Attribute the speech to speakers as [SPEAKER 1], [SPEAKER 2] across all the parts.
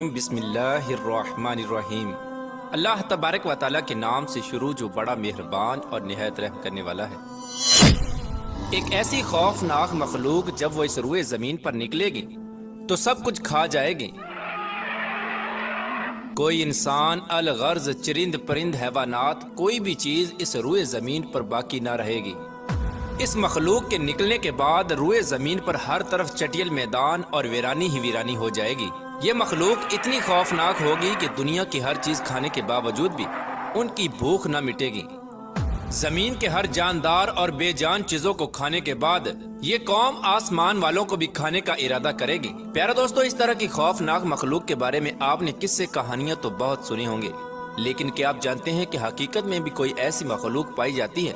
[SPEAKER 1] بسم اللہ الرحمن الرحیم۔ اللہ تبارک و تعالیٰ کے نام سے شروع جو بڑا مہربان اور نہایت رحم کرنے والا ہے۔ ایک ایسی خوفناک مخلوق جب وہ اس روئے زمین پر نکلے گی تو سب کچھ کھا جائے گی۔ کوئی انسان، الغرض، چرند پرند، حیوانات، کوئی بھی چیز اس روئے زمین پر باقی نہ رہے گی۔ اس مخلوق کے نکلنے کے بعد روئے زمین پر ہر طرف چٹیل میدان اور ویرانی ہی ویرانی ہو جائے گی۔ یہ مخلوق اتنی خوفناک ہوگی کہ دنیا کی ہر چیز کھانے کے باوجود بھی ان کی بھوک نہ مٹے گی۔ زمین کے ہر جاندار اور بے جان چیزوں کو کھانے کے بعد یہ قوم آسمان والوں کو بھی کھانے کا ارادہ کرے گی۔ پیارے دوستو، اس طرح کی خوفناک مخلوق کے بارے میں آپ نے قصے کہانیاں تو بہت سنی ہوں گے، لیکن کیا آپ جانتے ہیں کہ حقیقت میں بھی کوئی ایسی مخلوق پائی جاتی ہے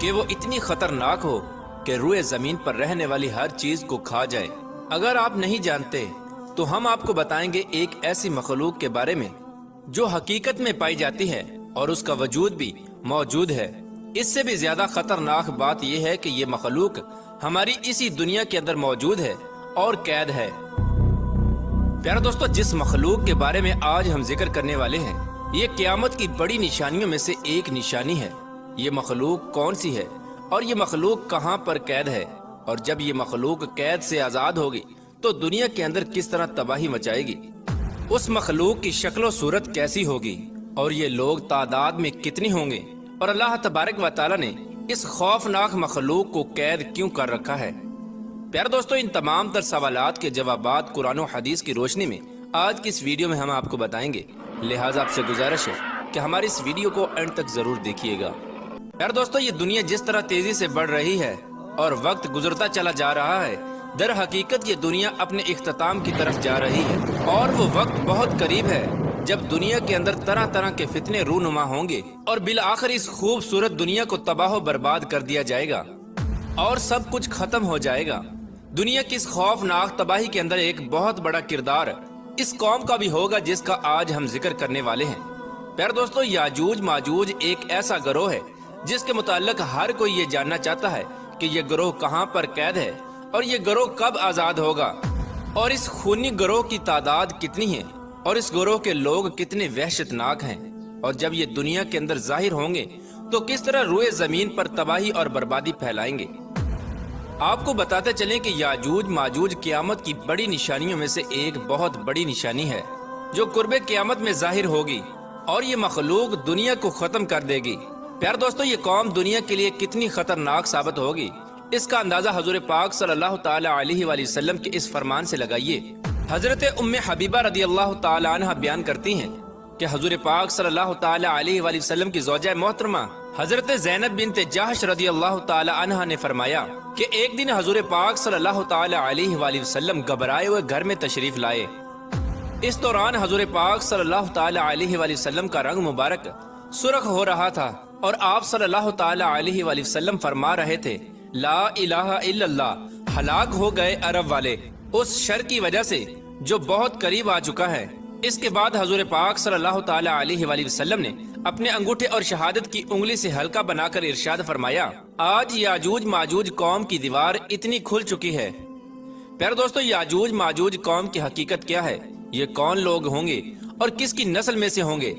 [SPEAKER 1] کہ وہ اتنی خطرناک ہو کہ روئے زمین پر رہنے والی ہر چیز کو کھا جائے؟ اگر آپ نہیں جانتے تو ہم آپ کو بتائیں گے ایک ایسی مخلوق کے بارے میں جو حقیقت میں پائی جاتی ہے اور اس کا وجود بھی موجود ہے۔ اس سے بھی زیادہ خطرناک بات یہ ہے کہ یہ مخلوق ہماری اسی دنیا کے اندر موجود ہے اور قید ہے۔ پیارے دوستو، جس مخلوق کے بارے میں آج ہم ذکر کرنے والے ہیں، یہ قیامت کی بڑی نشانیوں میں سے ایک نشانی ہے۔ یہ مخلوق کون سی ہے اور یہ مخلوق کہاں پر قید ہے؟ اور جب یہ مخلوق قید سے آزاد ہوگی تو دنیا کے اندر کس طرح تباہی مچائے گی؟ اس مخلوق کی شکل و صورت کیسی ہوگی اور یہ لوگ تعداد میں کتنی ہوں گے؟ اور اللہ تبارک و تعالیٰ نے اس خوفناک مخلوق کو قید کیوں کر رکھا ہے؟ پیارے دوستو، ان تمام تر سوالات کے جوابات قرآن و حدیث کی روشنی میں آج کی اس ویڈیو میں ہم آپ کو بتائیں گے، لہٰذا آپ سے گزارش ہے کہ ہماری اس ویڈیو کو اینڈ تک ضرور دیکھیے گا۔ پیارے دوستو، یہ دنیا جس طرح تیزی سے بڑھ رہی ہے اور وقت گزرتا چلا جا رہا ہے، در حقیقت یہ دنیا اپنے اختتام کی طرف جا رہی ہے، اور وہ وقت بہت قریب ہے جب دنیا کے اندر طرح طرح کے فتنے رونما ہوں گے اور بالآخر اس خوبصورت دنیا کو تباہ و برباد کر دیا جائے گا اور سب کچھ ختم ہو جائے گا۔ دنیا کی اس خوفناک تباہی کے اندر ایک بہت بڑا کردار اس قوم کا بھی ہوگا جس کا آج ہم ذکر کرنے والے ہیں۔ پیارے دوستو، یاجوج ماجوج ایک ایسا گروہ ہے جس کے متعلق ہر کوئی یہ جاننا چاہتا ہے کہ یہ گروہ کہاں پر قید ہے اور یہ گروہ کب آزاد ہوگا، اور اس خونی گروہ کی تعداد کتنی ہے اور اس گروہ کے لوگ کتنے وحشت ناک ہیں، اور جب یہ دنیا کے اندر ظاہر ہوں گے تو کس طرح روئے زمین پر تباہی اور بربادی پھیلائیں گے۔ آپ کو بتاتے چلیں کہ یاجوج ماجوج قیامت کی بڑی نشانیوں میں سے ایک بہت بڑی نشانی ہے جو قرب قیامت میں ظاہر ہوگی، اور یہ مخلوق دنیا کو ختم کر دے گی۔ پیارے دوستو، یہ قوم دنیا کے لیے کتنی خطرناک ثابت ہوگی، اس کا اندازہ حضور پاک صلی اللہ تعالی علیہ وآلہ وسلم کے اس فرمان سے لگائیے۔ حضرت ام حبیبہ رضی اللہ تعالی عنہ بیان کرتی ہیں کہ حضور پاک صلی اللہ تعالی علیہ وآلہ وسلم کی زوجہ محترمہ حضرت زینب بنت جحش رضی اللہ تعالی عنہ نے فرمایا کہ ایک دن حضور پاک صلی اللہ تعالی علیہ وآلہ وسلم گھبرائے ہوئے گھر میں تشریف لائے۔ اس دوران حضور پاک صلی اللہ تعالی علیہ وآلہ وسلم کا رنگ مبارک سرخ ہو رہا تھا، اور آپ صلی اللہ تعالی علیہ وآلہ وسلم فرما رہے تھے، لا الہ الا اللہ، ہلاک ہو گئے عرب والے اس شر کی وجہ سے جو بہت قریب آ چکا ہے۔ اس کے بعد حضور پاک صلی اللہ تعالی علیہ وآلہ وسلم نے اپنے انگوٹھے اور شہادت کی انگلی سے ہلکا بنا کر ارشاد فرمایا، آج یاجوج ماجوج قوم کی دیوار اتنی کھل چکی ہے۔ پیارے دوستو، یاجوج ماجوج قوم کی حقیقت کیا ہے؟ یہ کون لوگ ہوں گے اور کس کی نسل میں سے ہوں گے؟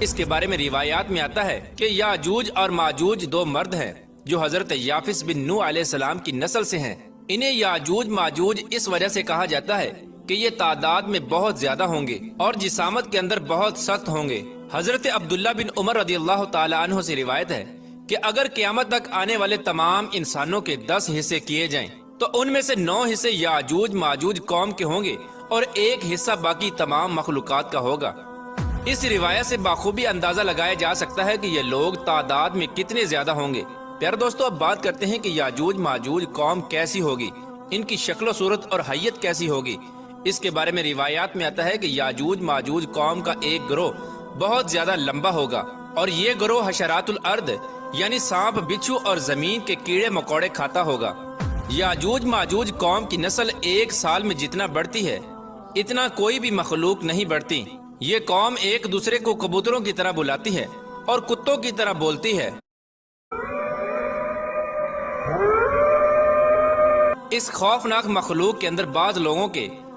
[SPEAKER 1] اس کے بارے میں روایات میں آتا ہے کہ یاجوج اور ماجوج دو مرد ہیں جو حضرت یافس بن نوح علیہ السلام کی نسل سے ہیں۔ انہیں یاجوج ماجوج اس وجہ سے کہا جاتا ہے کہ یہ تعداد میں بہت زیادہ ہوں گے اور جسامت کے اندر بہت سخت ہوں گے۔ حضرت عبداللہ بن عمر رضی اللہ تعالی عنہ سے روایت ہے کہ اگر قیامت تک آنے والے تمام انسانوں کے 10 حصے کیے جائیں تو ان میں سے 9 حصے یاجوج ماجوج قوم کے ہوں گے اور ایک حصہ باقی تمام مخلوقات کا ہوگا۔ اس روایت سے بخوبی اندازہ لگایا جا سکتا ہے کہ یہ لوگ تعداد میں کتنے زیادہ ہوں گے۔ پیارے دوستو، اب بات کرتے ہیں کہ یاجوج ماجوج قوم کیسی ہوگی، ان کی شکل و صورت اور حیت کیسی ہوگی۔ اس کے بارے میں روایات میں آتا ہے کہ یاجوج ماجوج قوم کا ایک گروہ بہت زیادہ لمبا ہوگا، اور یہ گروہ حشرات الارض یعنی سانپ، بچھو اور زمین کے کیڑے مکوڑے کھاتا ہوگا۔ یاجوج ماجوج قوم کی نسل ایک سال میں جتنا بڑھتی ہے اتنا کوئی بھی مخلوق نہیں بڑھتی۔ یہ قوم ایک دوسرے کو کبوتروں کی طرح بلاتی ہے اور کتوں کی طرح بولتی ہے۔ اس خوفناک مخلوق کے اندر بعض لوگوں کے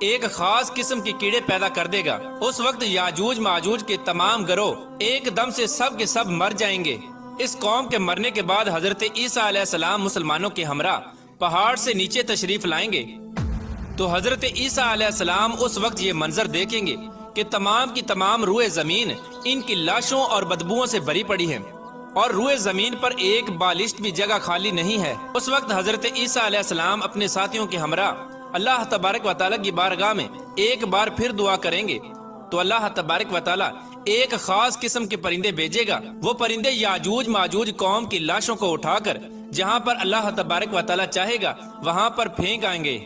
[SPEAKER 1] ایک خاص قسم کے کیڑے پیدا کر دے گا۔ اس وقت یاجوج ماجوج کے تمام گروہ ایک دم سے سب کے سب مر جائیں گے۔ اس قوم کے مرنے کے بعد حضرت عیسیٰ علیہ السلام مسلمانوں کے ہمراہ پہاڑ سے نیچے تشریف لائیں گے، تو حضرت عیسیٰ علیہ السلام اس وقت یہ منظر دیکھیں گے کہ تمام کی تمام روئے زمین ان کی لاشوں اور بدبوؤں سے بھری پڑی ہے، اور روئے زمین پر ایک بالشت بھی جگہ خالی نہیں ہے۔ اس وقت حضرت عیسیٰ علیہ السلام اپنے ساتھیوں کے ہمراہ اللہ تبارک و تعالیٰ کی بارگاہ میں ایک بار پھر دعا کریں گے، تو اللہ تبارک و تعالیٰ ایک خاص قسم کے پرندے بھیجے گا۔ وہ پرندے یاجوج ماجوج قوم کی لاشوں کو اٹھا کر جہاں پر اللہ تبارک و تعالیٰ چاہے گا وہاں پر پھینک آئیں گے۔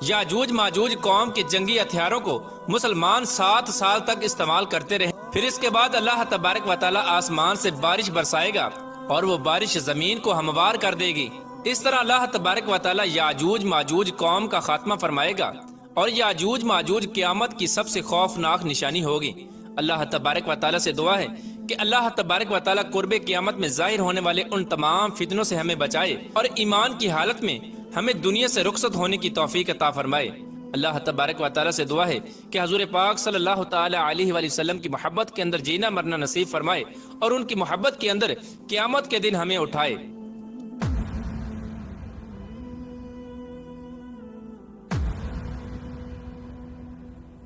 [SPEAKER 1] یاجوج ماجوج قوم کے جنگی ہتھیاروں کو مسلمان 7 سال تک استعمال کرتے رہے، پھر اس کے بعد اللہ تبارک و تعالیٰ آسمان سے بارش برسائے گا اور وہ بارش زمین کو ہموار کر دے گی۔ اس طرح اللہ تبارک و تعالیٰ یاجوج ماجوج قوم کا خاتمہ فرمائے گا، اور یاجوج ماجوج قیامت کی سب سے خوفناک نشانی ہوگی۔ اللہ تبارک و تعالیٰ سے دعا ہے کہ اللہ تبارک و تعالیٰ قرب قیامت میں ظاہر ہونے والے ان تمام فتنوں سے ہمیں بچائے، اور ایمان کی حالت میں ہمیں دنیا سے رخصت ہونے کی توفیق عطا فرمائے۔ اللہ تبارک و تعالیٰ سے دعا ہے کہ حضور پاک صلی اللہ تعالی علیہ وآلہ وسلم کی محبت کے اندر جینا مرنا نصیب فرمائے، اور ان کی محبت کے اندر قیامت کے دن ہمیں اٹھائے۔